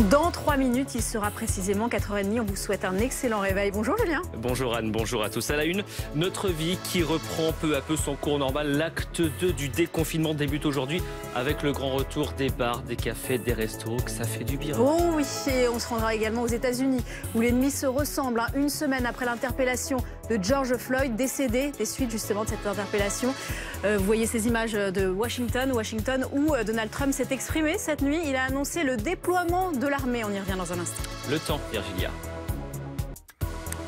Dans 3 minutes, il sera précisément 4h30. On vous souhaite un excellent réveil. Bonjour Julien. Bonjour Anne, bonjour à tous. À la une, notre vie qui reprend peu à peu son cours normal. L'acte 2 du déconfinement débute aujourd'hui avec le grand retour des bars, des cafés, des restos. Que ça fait du bien. Oh oui, et on se rendra également aux États-Unis où l'ennemi se ressemble. Une semaine après l'interpellation de George Floyd, décédé des suites justement de cette interpellation. Vous voyez ces images de Washington où Donald Trump s'est exprimé cette nuit. Il a annoncé le déploiement de l'armée. On y revient dans un instant. Le temps, Virginia.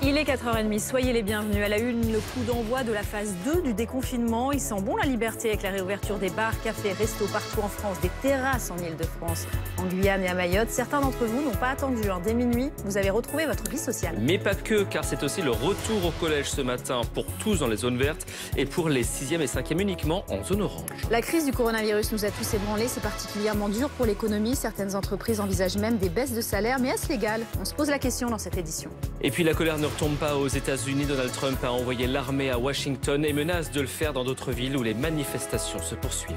Il est 4h30, soyez les bienvenus. À la une, le coup d'envoi de la phase 2 du déconfinement. Il sent bon la liberté avec la réouverture des bars, cafés, restos partout en France, des terrasses en Ile-de-France, en Guyane et à Mayotte. Certains d'entre vous n'ont pas attendu. Dès minuit, vous avez retrouvé votre vie sociale. Mais pas que, car c'est aussi le retour au collège ce matin pour tous dans les zones vertes et pour les 6e et 5e uniquement en zone orange. La crise du coronavirus nous a tous ébranlés. C'est particulièrement dur pour l'économie. Certaines entreprises envisagent même des baisses de salaire. Mais est-ce légal? On se pose la question dans cette édition. Et puis la colère ne retombe pas aux États-Unis. Donald Trump a envoyé l'armée à Washington et menace de le faire dans d'autres villes où les manifestations se poursuivent.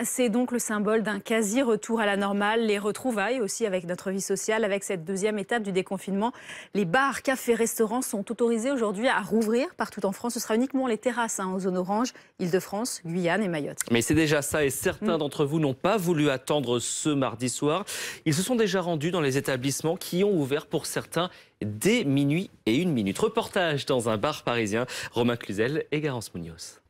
C'est donc le symbole d'un quasi-retour à la normale. Les retrouvailles aussi avec notre vie sociale, avec cette deuxième étape du déconfinement. Les bars, cafés, restaurants sont autorisés aujourd'hui à rouvrir partout en France. Ce sera uniquement les terrasses en zone orange, Ile-de-France, Guyane et Mayotte. Mais c'est déjà ça et certains d'entre vous n'ont pas voulu attendre ce mardi soir. Ils se sont déjà rendus dans les établissements qui ont ouvert pour certains dès minuit et 1 minute. Reportage dans un bar parisien. Romain Cluzel et Garance Munoz.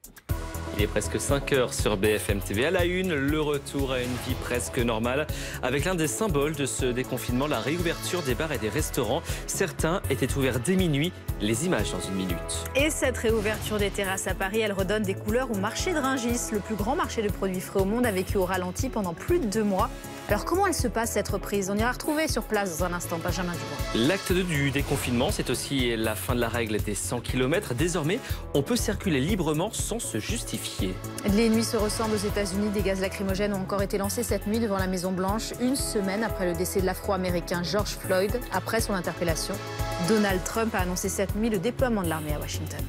Il est presque 5h sur BFM TV. À la une, le retour à une vie presque normale avec l'un des symboles de ce déconfinement, la réouverture des bars et des restaurants. Certains étaient ouverts dès minuit. Les images dans 1 minute. Et cette réouverture des terrasses à Paris, elle redonne des couleurs au marché de Rungis. Le plus grand marché de produits frais au monde a vécu au ralenti pendant plus de 2 mois. Alors comment elle se passe cette reprise? On ira retrouver sur place dans un instant Benjamin Dubois. L'acte 2 du déconfinement, c'est aussi la fin de la règle des 100 km. Désormais, on peut circuler librement sans se justifier. Les nuits se ressemblent aux États-Unis. Des gaz lacrymogènes ont encore été lancés cette nuit devant la Maison-Blanche, 1 semaine après le décès de l'Afro-Américain George Floyd. Après son interpellation, Donald Trump a annoncé cette nuit le déploiement de l'armée à Washington.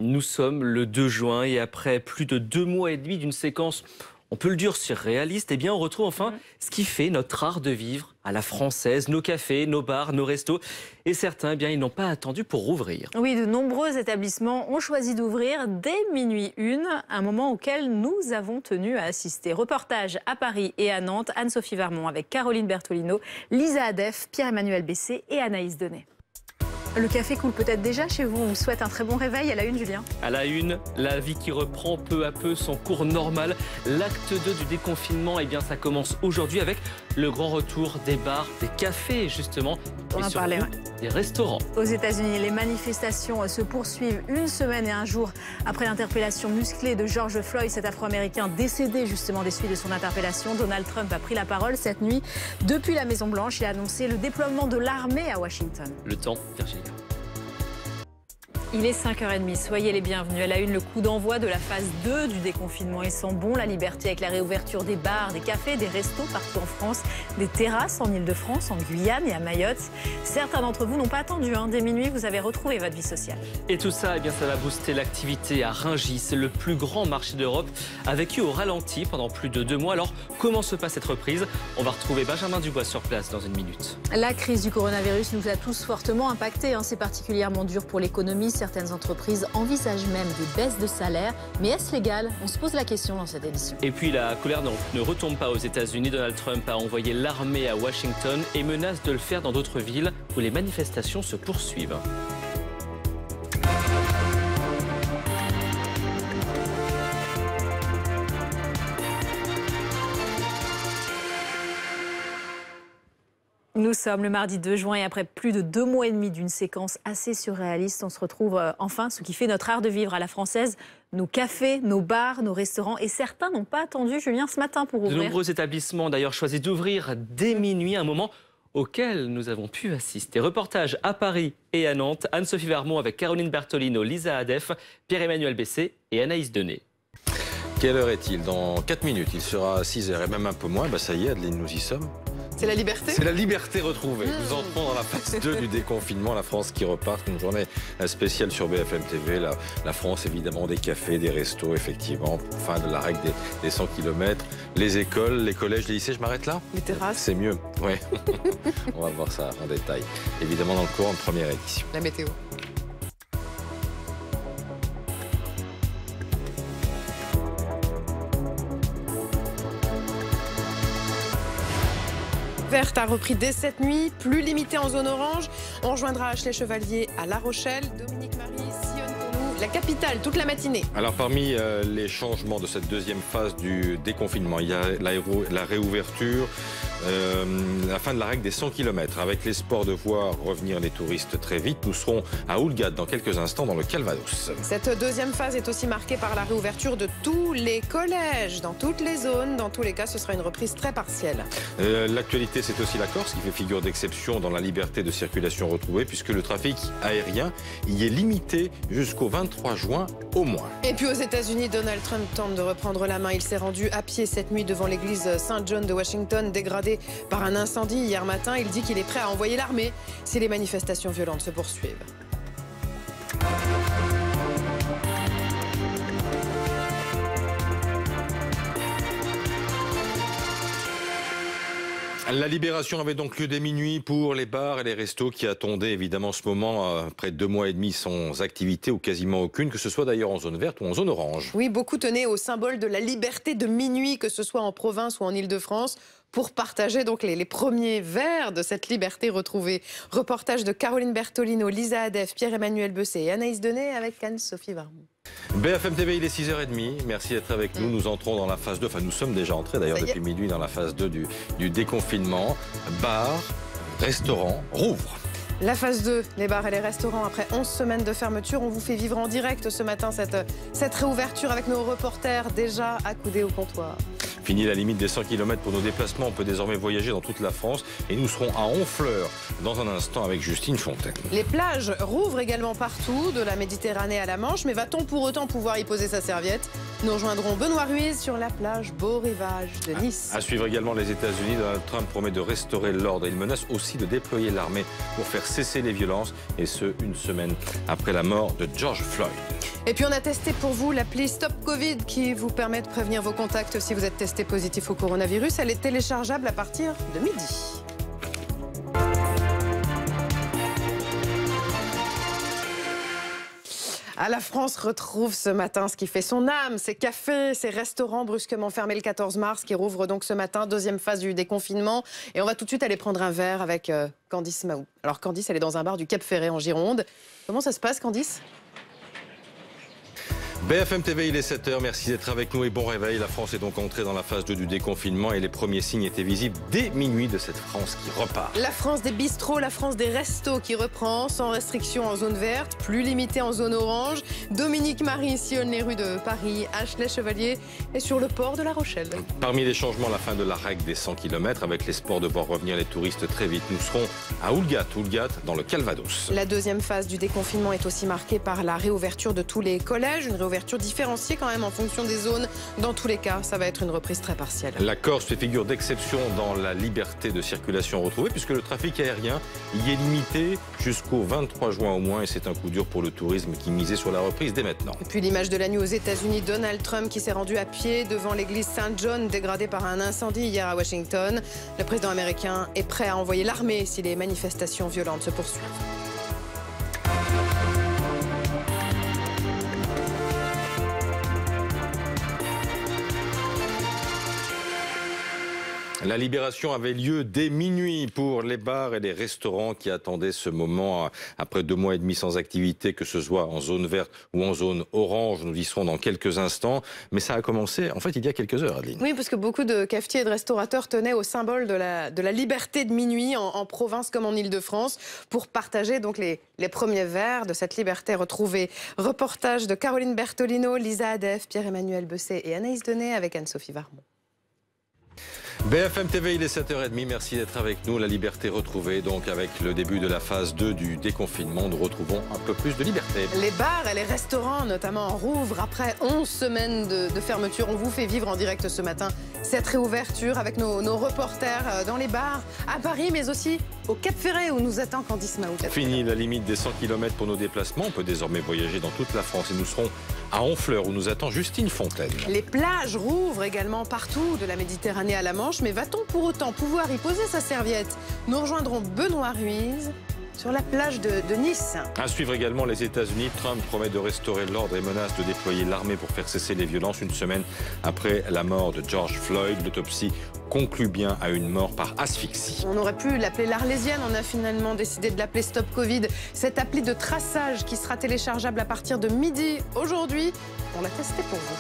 Nous sommes le 2 juin et après plus de 2 mois et demi d'une séquence, on peut le dire, surréaliste, eh bien on retrouve enfin ce qui fait notre art de vivre à la française, nos cafés, nos bars, nos restos. Et certains, eh bien, ils n'ont pas attendu pour rouvrir. Oui, de nombreux établissements ont choisi d'ouvrir dès minuit 1, un moment auquel nous avons tenu à assister. Reportage à Paris et à Nantes, Anne-Sophie Vermont avec Caroline Bertolino, Lisa Adef, Pierre-Emmanuel Bessé et Anaïs Denet. Le café coule peut-être déjà chez vous. On vous souhaite un très bon réveil. À la une, Julien. À la une, la vie qui reprend peu à peu son cours normal. L'acte 2 du déconfinement, eh bien, ça commence aujourd'hui avec le grand retour des bars, des cafés, justement. On en parlait, des restaurants. Aux États-Unis, les manifestations se poursuivent 1 semaine et 1 jour après l'interpellation musclée de George Floyd, cet Afro-Américain décédé justement des suites de son interpellation. Donald Trump a pris la parole cette nuit. Depuis la Maison-Blanche, il a annoncé le déploiement de l'armée à Washington. Le temps, Virginie. Il est 5h30, soyez les bienvenus. À la une, le coup d'envoi de la phase 2 du déconfinement. Il sent bon la liberté avec la réouverture des bars, des cafés, des restos partout en France, des terrasses en Ile-de-France, en Guyane et à Mayotte. Certains d'entre vous n'ont pas attendu. Dès minuit, vous avez retrouvé votre vie sociale. Et tout ça, eh bien, ça va booster l'activité à Rungis. C'est le plus grand marché d'Europe, a vécu au ralenti pendant plus de 2 mois. Alors, comment se passe cette reprise? On va retrouver Benjamin Dubois sur place dans 1 minute. La crise du coronavirus nous a tous fortement impactés. C'est particulièrement dur pour l'économie. Certaines entreprises envisagent même des baisses de salaire. Mais est-ce légal? On se pose la question dans cette édition. Et puis la colère ne retombe pas aux États-Unis. Donald Trump a envoyé l'armée à Washington et menace de le faire dans d'autres villes où les manifestations se poursuivent. Nous sommes le mardi 2 juin et après plus de 2 mois et demi d'une séquence assez surréaliste, on se retrouve enfin ce qui fait notre art de vivre à la française. Nos cafés, nos bars, nos restaurants. Et certains n'ont pas attendu, Julien, ce matin pour ouvrir. De nombreux établissements ont d'ailleurs choisi d'ouvrir dès minuit, un moment auxquels nous avons pu assister. Reportage à Paris et à Nantes. Anne-Sophie Varmont avec Caroline Bertolino, Lisa Adef, Pierre-Emmanuel Bessé et Anaïs Denet. Quelle heure est-il? Dans 4 minutes, il sera 6h et même un peu moins. Ça y est, Adeline, nous y sommes. C'est la liberté? C'est la liberté retrouvée. Nous entrons dans la phase 2 du déconfinement. La France qui repart. Une journée spéciale sur BFM TV. La France, évidemment, des cafés, des restos, effectivement. Fin de la règle des 100 km. Les écoles, les collèges, les lycées, je m'arrête là? Les terrasses? C'est mieux, oui. On va voir ça en détail. Évidemment, dans le courant de première édition. La météo. Verte a repris dès cette nuit, plus limité en zone orange. On rejoindra Ashley Chevalier à La Rochelle. Dominique Marie sillonne pour nous la capitale toute la matinée. Alors parmi les changements de cette deuxième phase du déconfinement, il y a la réouverture, la fin de la règle des 100 km. Avec l'espoir de voir revenir les touristes très vite, nous serons à Houlgate dans quelques instants dans le Calvados. Cette deuxième phase est aussi marquée par la réouverture de tous les collèges, dans toutes les zones. Dans tous les cas, ce sera une reprise très partielle. L'actualité, c'est aussi la Corse qui fait figure d'exception dans la liberté de circulation retrouvée, puisque le trafic aérien y est limité jusqu'au 23 juin au moins. Et puis aux États-Unis, Donald Trump tente de reprendre la main. Il s'est rendu à pied cette nuit devant l'église Saint-John de Washington, dégradée par un incendie hier matin. Il dit qu'il est prêt à envoyer l'armée si les manifestations violentes se poursuivent. La libération avait donc lieu dès minuit pour les bars et les restos qui attendaient évidemment ce moment, près de 2 mois et demi sans activité ou quasiment aucune, que ce soit d'ailleurs en zone verte ou en zone orange. Oui, beaucoup tenaient au symbole de la liberté de minuit, que ce soit en province ou en Île-de-France, pour partager donc les premiers verres de cette liberté retrouvée. Reportage de Caroline Bertolino, Lisa Adef, Pierre-Emmanuel Bessé et Anaïs Denet avec Anne-Sophie Varmont. BFM TV, il est 6h30. Merci d'être avec nous. Nous entrons dans la phase 2. Enfin, nous sommes déjà entrés d'ailleurs depuis minuit dans la phase 2 du déconfinement. Bars, restaurants rouvrent. La phase 2, les bars et les restaurants, après 11 semaines de fermeture, on vous fait vivre en direct ce matin cette réouverture avec nos reporters déjà accoudés au comptoir. Fini la limite des 100 km pour nos déplacements. On peut désormais voyager dans toute la France. Et nous serons à Honfleur dans un instant avec Justine Fontaine. Les plages rouvrent également partout, de la Méditerranée à la Manche. Mais va-t-on pour autant pouvoir y poser sa serviette? Nous rejoindrons Benoît Ruiz sur la plage Beau Rivage de Nice. À suivre également les États-Unis. Donald Trump promet de restaurer l'ordre. Il menace aussi de déployer l'armée pour faire cesser les violences. Et ce, une semaine après la mort de George Floyd. Et puis on a testé pour vous l'appli Stop Covid qui vous permet de prévenir vos contacts si vous êtes testé positif au coronavirus. Elle est téléchargeable à partir de midi. La France retrouve ce matin ce qui fait son âme, ses cafés, ses restaurants brusquement fermés le 14 mars, qui rouvrent donc ce matin, deuxième phase du déconfinement. Et on va tout de suite aller prendre un verre avec Candice Mahou. Alors Candice, elle est dans un bar du Cap Ferret en Gironde. Comment ça se passe, Candice ? BFM TV, il est 7h, merci d'être avec nous et bon réveil. La France est donc entrée dans la phase 2 du déconfinement et les premiers signes étaient visibles dès minuit de cette France qui repart. La France des bistrots, la France des restos qui reprend, sans restriction en zone verte, plus limitée en zone orange. Dominique Marie sillonne les rues de Paris, Ashley Chevalier est sur le port de La Rochelle. Parmi les changements, la fin de la règle des 100 km avec l'espoir de voir revenir les touristes très vite. Nous serons à Houlgate dans le Calvados. La deuxième phase du déconfinement est aussi marquée par la réouverture de tous les collèges, une réouverture différenciée quand même en fonction des zones. Dans tous les cas, ça va être une reprise très partielle. La Corse fait figure d'exception dans la liberté de circulation retrouvée puisque le trafic aérien y est limité jusqu'au 23 juin au moins et c'est un coup dur pour le tourisme qui misait sur la reprise dès maintenant. Et puis l'image de la nuit aux États-Unis, Donald Trump qui s'est rendu à pied devant l'église Saint-John dégradée par un incendie hier à Washington. Le président américain est prêt à envoyer l'armée si les manifestations violentes se poursuivent. La libération avait lieu dès minuit pour les bars et les restaurants qui attendaient ce moment après 2 mois et demi sans activité, que ce soit en zone verte ou en zone orange. Nous y serons dans quelques instants. Mais ça a commencé, en fait, il y a quelques heures, Adeline. Oui, parce que beaucoup de cafetiers et de restaurateurs tenaient au symbole de la liberté de minuit en province comme en Île-de-France pour partager donc les premiers verres de cette liberté retrouvée. Reportage de Caroline Bertolino, Lisa Adef, Pierre-Emmanuel Bessé et Anaïs Denet avec Anne-Sophie Varmont. BFM TV, il est 7h30. Merci d'être avec nous. La liberté retrouvée, donc avec le début de la phase 2 du déconfinement, nous retrouvons un peu plus de liberté. Les bars et les restaurants, notamment, rouvrent après 11 semaines de fermeture. On vous fait vivre en direct ce matin cette réouverture avec nos reporters dans les bars à Paris, mais aussi au Cap Ferret où nous attend Candice Mahou. Fini la limite des 100 km pour nos déplacements. On peut désormais voyager dans toute la France et nous serons à Honfleur où nous attend Justine Fontaine. Les plages rouvrent également partout, de la Méditerranée à la Manche, mais va-t-on pour autant pouvoir y poser sa serviette? Nous rejoindrons Benoît Ruiz sur la plage de Nice. À suivre également les États-Unis. Trump promet de restaurer l'ordre et menace de déployer l'armée pour faire cesser les violences une semaine après la mort de George Floyd. L'autopsie conclut bien à une mort par asphyxie. On aurait pu l'appeler l'Arlésienne, on a finalement décidé de l'appeler Stop Covid. Cette appli de traçage qui sera téléchargeable à partir de midi aujourd'hui. On l'a testé pour vous.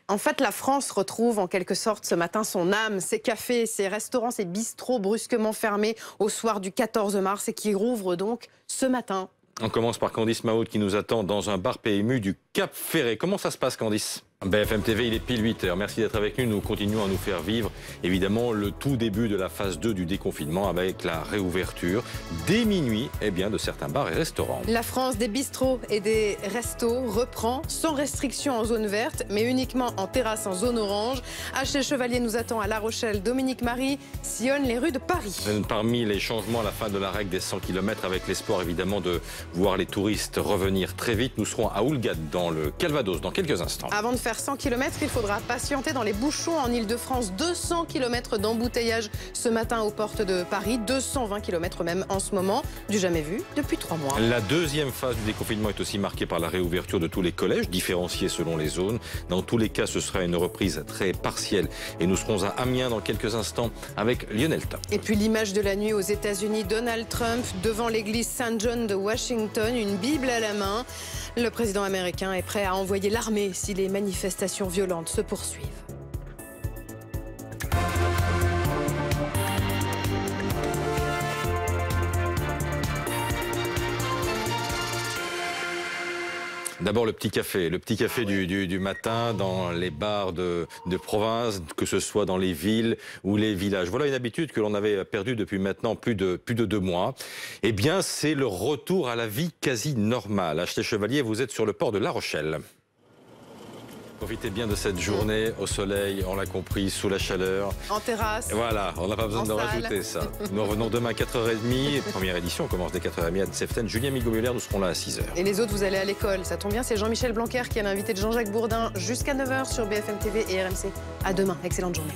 En fait, la France retrouve en quelque sorte ce matin son âme, ses cafés, ses restaurants, ses bistrots brusquement fermés au soir du 14 mars et qui rouvrent donc ce matin. On commence par Candice Mahou qui nous attend dans un bar PMU du Cap Ferret. Comment ça se passe, Candice? BFM TV, il est pile 8h. Merci d'être avec nous. Nous continuons à nous faire vivre, évidemment, le tout début de la phase 2 du déconfinement avec la réouverture dès minuit de certains bars et restaurants. La France des bistrots et des restos reprend sans restriction en zone verte, mais uniquement en terrasse en zone orange. H. Chevalier nous attend à La Rochelle. Dominique Marie sillonne les rues de Paris. Parmi les changements à la fin de la règle des 100 km, avec l'espoir évidemment de voir les touristes revenir très vite, nous serons à Houlgate dans le Calvados dans quelques instants. Avant de faire 100 km, il faudra patienter dans les bouchons en Ile-de-France. 200 km d'embouteillage ce matin aux portes de Paris. 220 km même en ce moment. Du jamais vu depuis 3 mois. La deuxième phase du déconfinement est aussi marquée par la réouverture de tous les collèges, différenciés selon les zones. Dans tous les cas, ce sera une reprise très partielle. Et nous serons à Amiens dans quelques instants avec Lionel Top. Et puis l'image de la nuit aux États-Unis, Donald Trump devant l'église Saint John de Washington, une Bible à la main. Le président américain est prêt à envoyer l'armée si les manifestations violentes se poursuivent. D'abord le petit café du matin dans les bars de province, que ce soit dans les villes ou les villages. Voilà une habitude que l'on avait perdue depuis maintenant plus de 2 mois. Eh bien, c'est le retour à la vie quasi normale. Achetez Chevalier, vous êtes sur le port de La Rochelle. Profitez bien de cette journée au soleil, on l'a compris, sous la chaleur. En terrasse. Voilà, on n'a pas besoin de rajouter ça. Nous revenons demain à 4h30. Première édition, on commence dès 4h30 à Seften. Julien Migaud-Muller, nous serons là à 6h. Et les autres, vous allez à l'école. Ça tombe bien, c'est Jean-Michel Blanquer qui est l'invité de Jean-Jacques Bourdin jusqu'à 9h sur BFM TV et RMC. À demain, excellente journée.